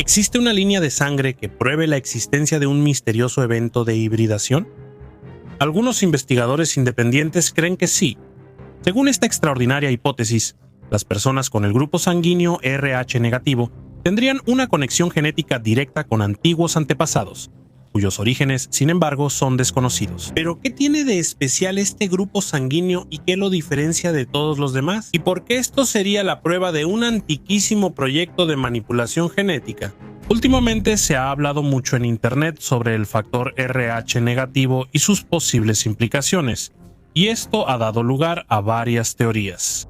¿Existe una línea de sangre que pruebe la existencia de un misterioso evento de hibridación? Algunos investigadores independientes creen que sí. Según esta extraordinaria hipótesis, las personas con el grupo sanguíneo RH negativo tendrían una conexión genética directa con antiguos antepasados, cuyos orígenes, sin embargo, son desconocidos. ¿Pero qué tiene de especial este grupo sanguíneo y qué lo diferencia de todos los demás? ¿Y por qué esto sería la prueba de un antiquísimo proyecto de manipulación genética? Últimamente se ha hablado mucho en internet sobre el factor RH negativo y sus posibles implicaciones, y esto ha dado lugar a varias teorías.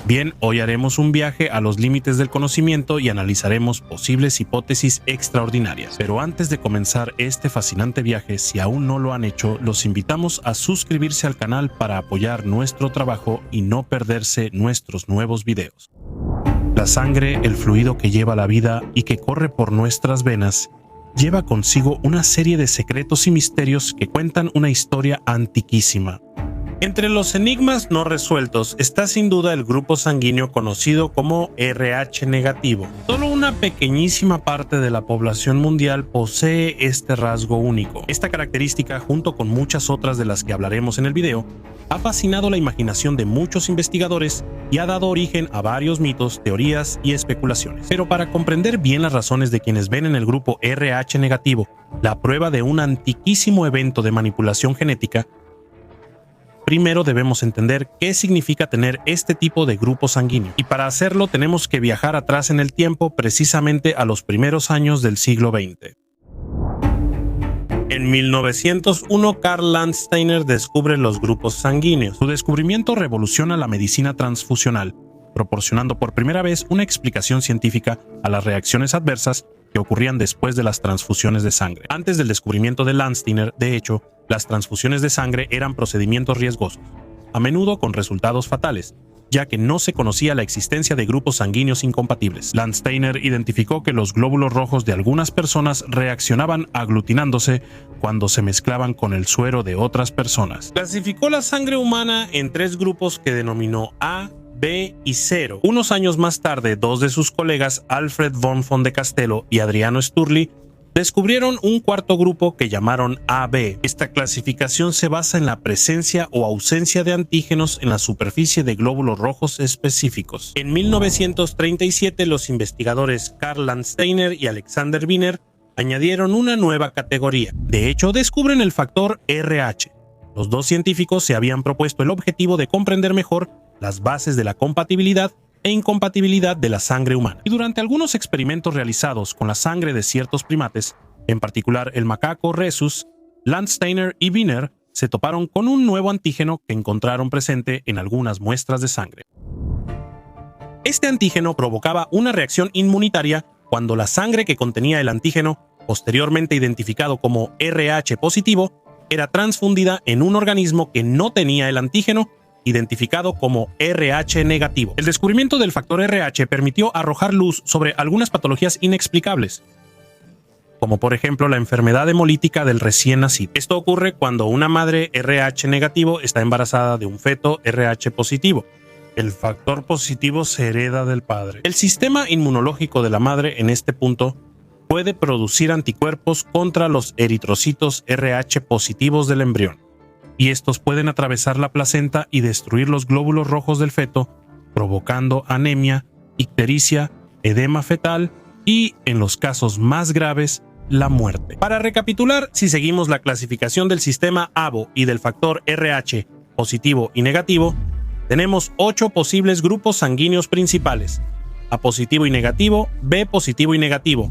Bien, hoy haremos un viaje a los límites del conocimiento y analizaremos posibles hipótesis extraordinarias. Pero antes de comenzar este fascinante viaje, si aún no lo han hecho, los invitamos a suscribirse al canal para apoyar nuestro trabajo y no perderse nuestros nuevos videos. La sangre, el fluido que lleva la vida y que corre por nuestras venas, lleva consigo una serie de secretos y misterios que cuentan una historia antiquísima. Entre los enigmas no resueltos está sin duda el grupo sanguíneo conocido como RH negativo. Solo una pequeñísima parte de la población mundial posee este rasgo único. Esta característica, junto con muchas otras de las que hablaremos en el video, ha fascinado la imaginación de muchos investigadores y ha dado origen a varios mitos, teorías y especulaciones. Pero para comprender bien las razones de quienes ven en el grupo RH negativo la prueba de un antiquísimo evento de manipulación genética, primero debemos entender qué significa tener este tipo de grupo sanguíneo. Y para hacerlo tenemos que viajar atrás en el tiempo, precisamente a los primeros años del siglo XX. En 1901, Karl Landsteiner descubre los grupos sanguíneos. Su descubrimiento revoluciona la medicina transfusional, proporcionando por primera vez una explicación científica a las reacciones adversas que ocurrían después de las transfusiones de sangre. Antes del descubrimiento de Landsteiner, de hecho, las transfusiones de sangre eran procedimientos riesgosos, a menudo con resultados fatales, ya que no se conocía la existencia de grupos sanguíneos incompatibles. Landsteiner identificó que los glóbulos rojos de algunas personas reaccionaban aglutinándose cuando se mezclaban con el suero de otras personas. Clasificó la sangre humana en 3 grupos que denominó A, B y 0. Unos años más tarde, 2 de sus colegas, Alfred von de Castello y Adriano Sturli, descubrieron un cuarto grupo que llamaron AB. Esta clasificación se basa en la presencia o ausencia de antígenos en la superficie de glóbulos rojos específicos. En 1937, los investigadores Karl Landsteiner y Alexander Wiener añadieron una nueva categoría. De hecho, descubren el factor RH. Los dos científicos se habían propuesto el objetivo de comprender mejor las bases de la compatibilidad e incompatibilidad de la sangre humana. Y durante algunos experimentos realizados con la sangre de ciertos primates, en particular el macaco Rhesus, Landsteiner y Wiener se toparon con un nuevo antígeno que encontraron presente en algunas muestras de sangre. Este antígeno provocaba una reacción inmunitaria cuando la sangre que contenía el antígeno, posteriormente identificado como RH positivo, era transfundida en un organismo que no tenía el antígeno, identificado como RH negativo. El descubrimiento del factor RH permitió arrojar luz sobre algunas patologías inexplicables, como por ejemplo la enfermedad hemolítica del recién nacido. Esto ocurre cuando una madre RH negativo está embarazada de un feto RH positivo. El factor positivo se hereda del padre. El sistema inmunológico de la madre en este punto puede producir anticuerpos contra los eritrocitos RH positivos del embrión, y estos pueden atravesar la placenta y destruir los glóbulos rojos del feto, provocando anemia, ictericia, edema fetal y, en los casos más graves, la muerte. Para recapitular, si seguimos la clasificación del sistema ABO y del factor RH positivo y negativo, tenemos 8 posibles grupos sanguíneos principales: A positivo y negativo, B positivo y negativo,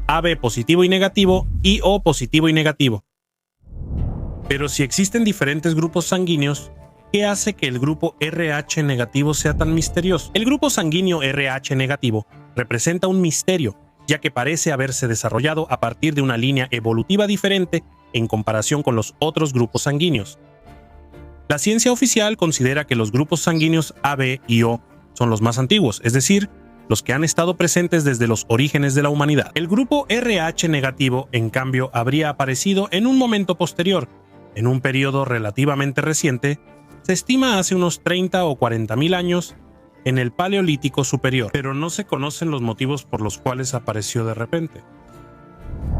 AB positivo y negativo y O positivo y negativo. Pero si existen diferentes grupos sanguíneos, ¿qué hace que el grupo RH negativo sea tan misterioso? El grupo sanguíneo RH negativo representa un misterio, ya que parece haberse desarrollado a partir de una línea evolutiva diferente en comparación con los otros grupos sanguíneos. La ciencia oficial considera que los grupos sanguíneos AB y O son los más antiguos, es decir, los que han estado presentes desde los orígenes de la humanidad. El grupo RH negativo, en cambio, habría aparecido en un momento posterior, en un periodo relativamente reciente, se estima hace unos 30 o 40 mil años, en el Paleolítico Superior, pero no se conocen los motivos por los cuales apareció de repente.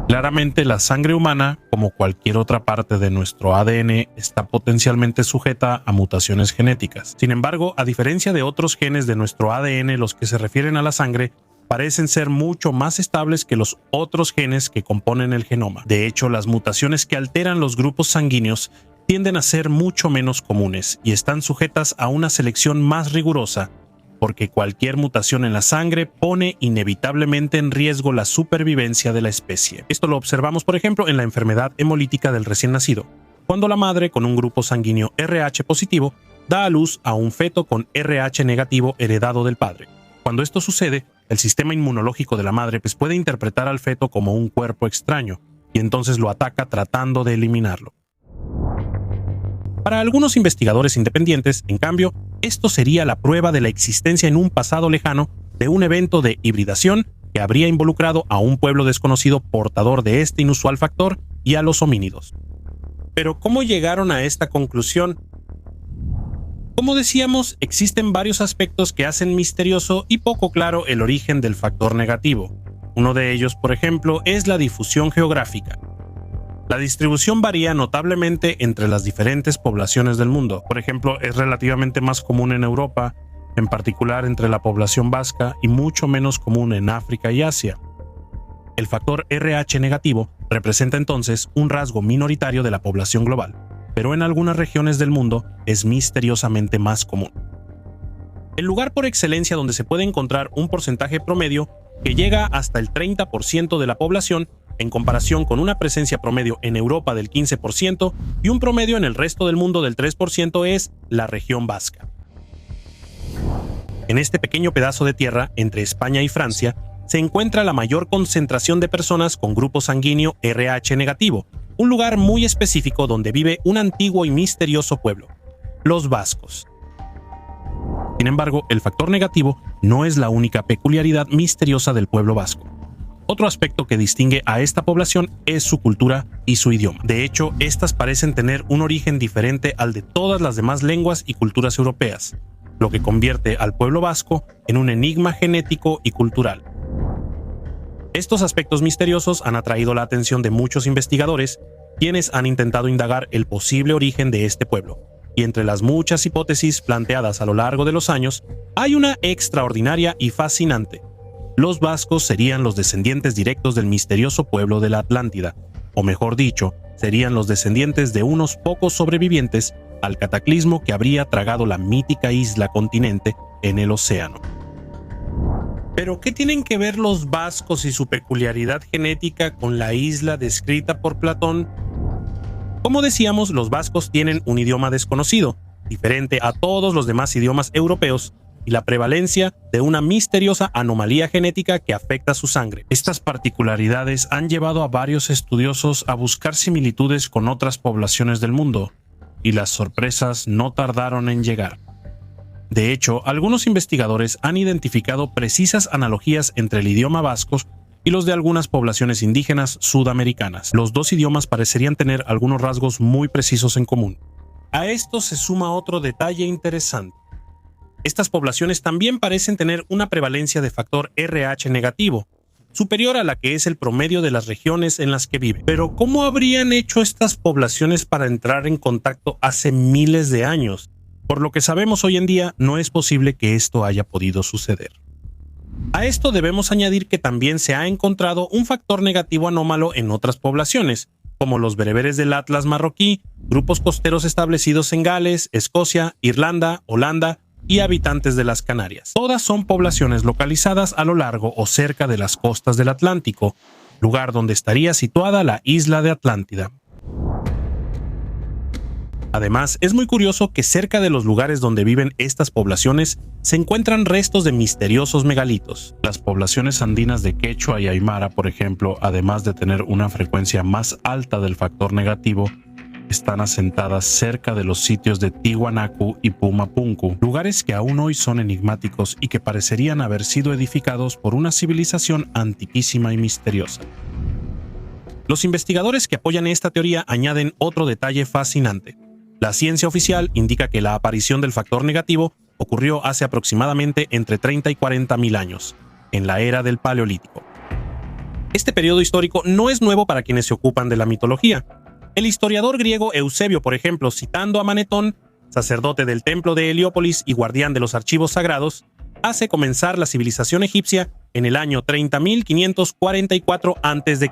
Claramente, la sangre humana, como cualquier otra parte de nuestro ADN, está potencialmente sujeta a mutaciones genéticas. Sin embargo, a diferencia de otros genes de nuestro ADN, los que se refieren a la sangre parecen ser mucho más estables que los otros genes que componen el genoma. De hecho, las mutaciones que alteran los grupos sanguíneos tienden a ser mucho menos comunes y están sujetas a una selección más rigurosa, porque cualquier mutación en la sangre pone inevitablemente en riesgo la supervivencia de la especie. Esto lo observamos, por ejemplo, en la enfermedad hemolítica del recién nacido, cuando la madre con un grupo sanguíneo RH positivo da a luz a un feto con RH negativo heredado del padre. Cuando esto sucede, el sistema inmunológico de la madre puede interpretar al feto como un cuerpo extraño y entonces lo ataca tratando de eliminarlo. Para algunos investigadores independientes, en cambio, esto sería la prueba de la existencia en un pasado lejano de un evento de hibridación que habría involucrado a un pueblo desconocido portador de este inusual factor y a los homínidos. Pero ¿cómo llegaron a esta conclusión? Como decíamos, existen varios aspectos que hacen misterioso y poco claro el origen del factor negativo. Uno de ellos, por ejemplo, es la difusión geográfica. La distribución varía notablemente entre las diferentes poblaciones del mundo. Por ejemplo, es relativamente más común en Europa, en particular entre la población vasca, y mucho menos común en África y Asia. El factor RH negativo representa entonces un rasgo minoritario de la población global, pero en algunas regiones del mundo es misteriosamente más común. El lugar por excelencia donde se puede encontrar un porcentaje promedio que llega hasta el 30% de la población, en comparación con una presencia promedio en Europa del 15% y un promedio en el resto del mundo del 3%, es la región vasca. En este pequeño pedazo de tierra entre España y Francia se encuentra la mayor concentración de personas con grupo sanguíneo RH negativo, un lugar muy específico donde vive un antiguo y misterioso pueblo, los vascos. Sin embargo, el factor negativo no es la única peculiaridad misteriosa del pueblo vasco. Otro aspecto que distingue a esta población es su cultura y su idioma. De hecho, estas parecen tener un origen diferente al de todas las demás lenguas y culturas europeas, lo que convierte al pueblo vasco en un enigma genético y cultural. Estos aspectos misteriosos han atraído la atención de muchos investigadores, quienes han intentado indagar el posible origen de este pueblo. Y entre las muchas hipótesis planteadas a lo largo de los años, hay una extraordinaria y fascinante. Los vascos serían los descendientes directos del misterioso pueblo de la Atlántida, o mejor dicho, serían los descendientes de unos pocos sobrevivientes al cataclismo que habría tragado la mítica isla continente en el océano. ¿Pero qué tienen que ver los vascos y su peculiaridad genética con la isla descrita por Platón? Como decíamos, los vascos tienen un idioma desconocido, diferente a todos los demás idiomas europeos, y la prevalencia de una misteriosa anomalía genética que afecta su sangre. Estas particularidades han llevado a varios estudiosos a buscar similitudes con otras poblaciones del mundo, y las sorpresas no tardaron en llegar. De hecho, algunos investigadores han identificado precisas analogías entre el idioma vasco y los de algunas poblaciones indígenas sudamericanas. Los dos idiomas parecerían tener algunos rasgos muy precisos en común. A esto se suma otro detalle interesante. Estas poblaciones también parecen tener una prevalencia de factor RH negativo, superior a la que es el promedio de las regiones en las que viven. Pero ¿cómo habrían hecho estas poblaciones para entrar en contacto hace miles de años? Por lo que sabemos hoy en día, no es posible que esto haya podido suceder. A esto debemos añadir que también se ha encontrado un factor negativo anómalo en otras poblaciones, como los bereberes del Atlas marroquí, grupos costeros establecidos en Gales, Escocia, Irlanda, Holanda y habitantes de las Canarias. Todas son poblaciones localizadas a lo largo o cerca de las costas del Atlántico, lugar donde estaría situada la isla de Atlántida. Además, es muy curioso que cerca de los lugares donde viven estas poblaciones se encuentran restos de misteriosos megalitos. Las poblaciones andinas de Quechua y Aymara, por ejemplo, además de tener una frecuencia más alta del factor negativo, están asentadas cerca de los sitios de Tiwanaku y Pumapunku, lugares que aún hoy son enigmáticos y que parecerían haber sido edificados por una civilización antiquísima y misteriosa. Los investigadores que apoyan esta teoría añaden otro detalle fascinante. La ciencia oficial indica que la aparición del factor negativo ocurrió hace aproximadamente entre 30 y 40 mil años, en la era del Paleolítico. Este periodo histórico no es nuevo para quienes se ocupan de la mitología. El historiador griego Eusebio, por ejemplo, citando a Manetón, sacerdote del templo de Heliópolis y guardián de los archivos sagrados, hace comenzar la civilización egipcia en el año 30.544 a.C.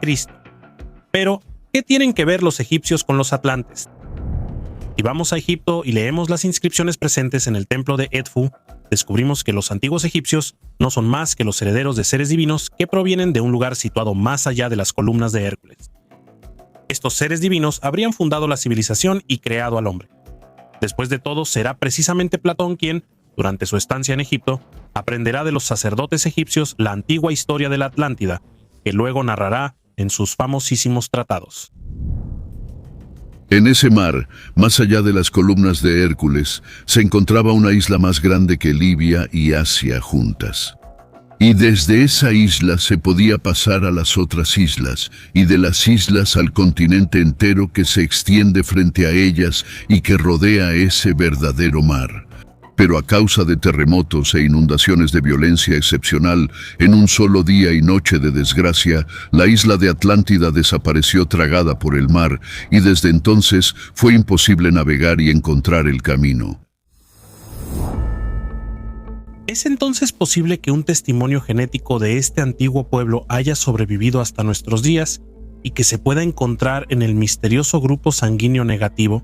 Pero, ¿qué tienen que ver los egipcios con los atlantes? Si vamos a Egipto y leemos las inscripciones presentes en el templo de Edfu, descubrimos que los antiguos egipcios no son más que los herederos de seres divinos que provienen de un lugar situado más allá de las columnas de Hércules. Estos seres divinos habrían fundado la civilización y creado al hombre. Después de todo, será precisamente Platón quien, durante su estancia en Egipto, aprenderá de los sacerdotes egipcios la antigua historia de la Atlántida, que luego narrará en sus famosísimos tratados. En ese mar, más allá de las columnas de Hércules, se encontraba una isla más grande que Libia y Asia juntas. Y desde esa isla se podía pasar a las otras islas, y de las islas al continente entero que se extiende frente a ellas y que rodea ese verdadero mar. Pero a causa de terremotos e inundaciones de violencia excepcional, en un solo día y noche de desgracia, la isla de Atlántida desapareció tragada por el mar, y desde entonces fue imposible navegar y encontrar el camino. ¿Es entonces posible que un testimonio genético de este antiguo pueblo haya sobrevivido hasta nuestros días y que se pueda encontrar en el misterioso grupo sanguíneo negativo?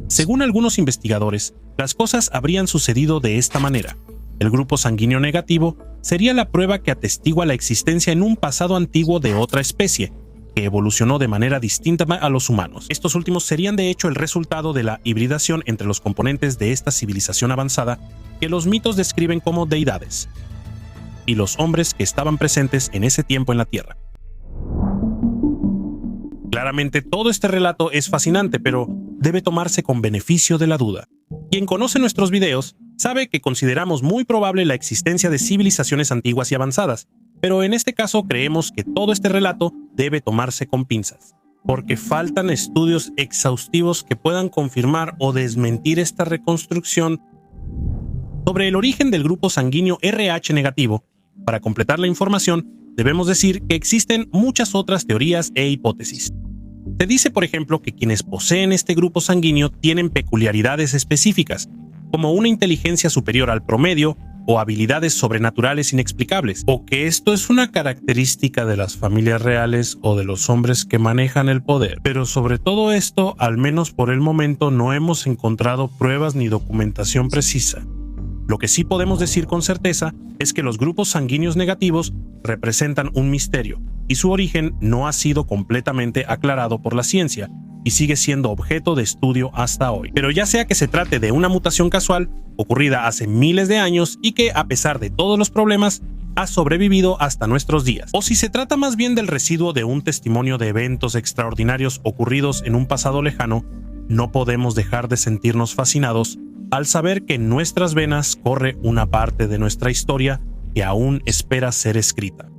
Según algunos investigadores, las cosas habrían sucedido de esta manera. El grupo sanguíneo negativo sería la prueba que atestigua la existencia en un pasado antiguo de otra especie, que evolucionó de manera distinta a los humanos. Estos últimos serían de hecho el resultado de la hibridación entre los componentes de esta civilización avanzada que los mitos describen como deidades, y los hombres que estaban presentes en ese tiempo en la Tierra. Claramente todo este relato es fascinante, pero debe tomarse con beneficio de la duda. Quien conoce nuestros videos sabe que consideramos muy probable la existencia de civilizaciones antiguas y avanzadas, pero en este caso creemos que todo este relato debe tomarse con pinzas, porque faltan estudios exhaustivos que puedan confirmar o desmentir esta reconstrucción. Sobre el origen del grupo sanguíneo RH negativo, para completar la información, debemos decir que existen muchas otras teorías e hipótesis. Se dice, por ejemplo, que quienes poseen este grupo sanguíneo tienen peculiaridades específicas, como una inteligencia superior al promedio o habilidades sobrenaturales inexplicables, o que esto es una característica de las familias reales o de los hombres que manejan el poder. Pero sobre todo esto, al menos por el momento, no hemos encontrado pruebas ni documentación precisa. Lo que sí podemos decir con certeza es que los grupos sanguíneos negativos representan un misterio, y su origen no ha sido completamente aclarado por la ciencia, y sigue siendo objeto de estudio hasta hoy. Pero ya sea que se trate de una mutación casual, ocurrida hace miles de años y que, a pesar de todos los problemas, ha sobrevivido hasta nuestros días, o si se trata más bien del residuo de un testimonio de eventos extraordinarios ocurridos en un pasado lejano, no podemos dejar de sentirnos fascinados al saber que en nuestras venas corre una parte de nuestra historia que aún espera ser escrita.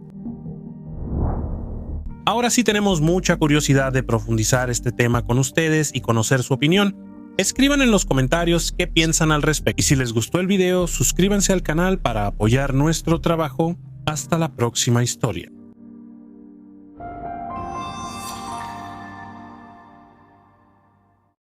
Ahora sí tenemos mucha curiosidad de profundizar este tema con ustedes y conocer su opinión. Escriban en los comentarios qué piensan al respecto. Y si les gustó el video, suscríbanse al canal para apoyar nuestro trabajo. Hasta la próxima historia.